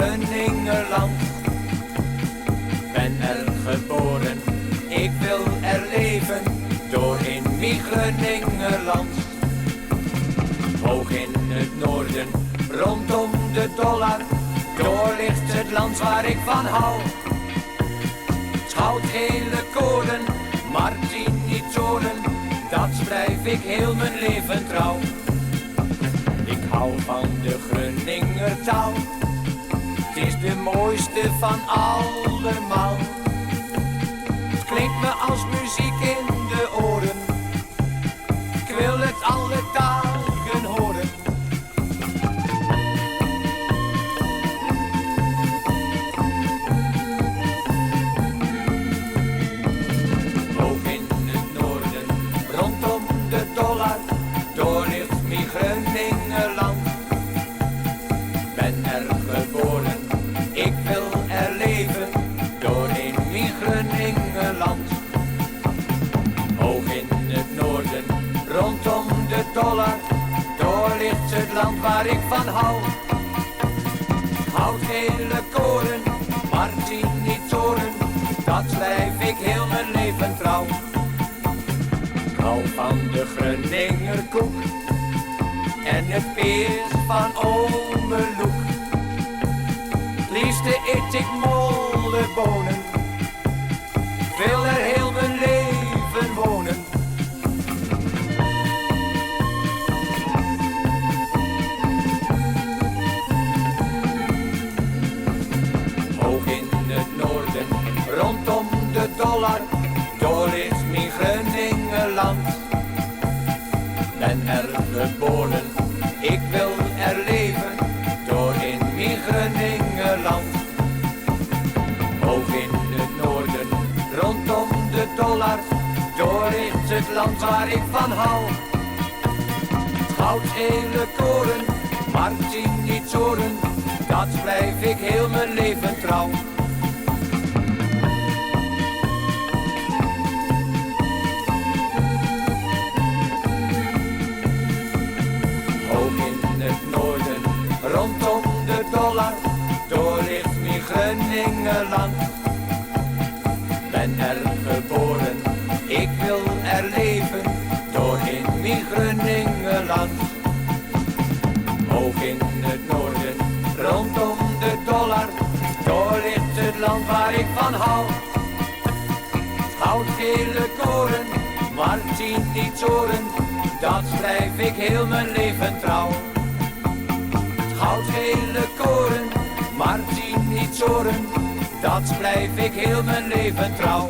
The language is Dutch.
Groningenland. Ben er geboren, ik wil er leven, door in mijn Groningenland. Hoog in het noorden, rondom de Dollard, door ligt het land waar ik van hou. Goudgele koren, Martinitoren, dat blijf ik heel mijn leven trouw. Ik hou van de Groninger taal, het is de mooiste van allemaal. Het klinkt me als muziek in de oren, ik wil het alle dagen horen. Hoog in het noorden, rondom de Dollard, door ligt mijn Groningenland. Ben er geboren, ik wil er leven, door in mijn Groningenland. Hoog in het noorden, rondom de Dollard, door ligt het land waar ik van hou. Goudgele koren, Martinitoren, dat blijf ik heel mijn leven trouw. Ik hou van de Groninger koek en het peers van ome Loek. Het liefste eet ik mollebonen, ik wil er heel mijn leven wonen. Hoog in het noorden, rondom de Dollard, door ligt mijn Groningenland. Ben er geboren, ik wil er leven, door in mijn Groningenland. Hoog in het noorden, rondom de Dollard, door ligt het land waar ik van hou. Goudgele koren, Martinitoren, dat blijf ik heel mijn leven trouw. Hoog in het noorden, rondom de Dollard, door ligt mijn Groningenland. Ben er geboren, ik wil er leven, door in mijn Groningenland. Hoog in het noorden, rondom de Dollard, door ligt het land waar ik van hou. Goudgele koren, Martinitoren, dat blijf ik heel mijn leven trouw. Goudgele koren, Martinitoren, dat blijf ik heel mijn leven trouw.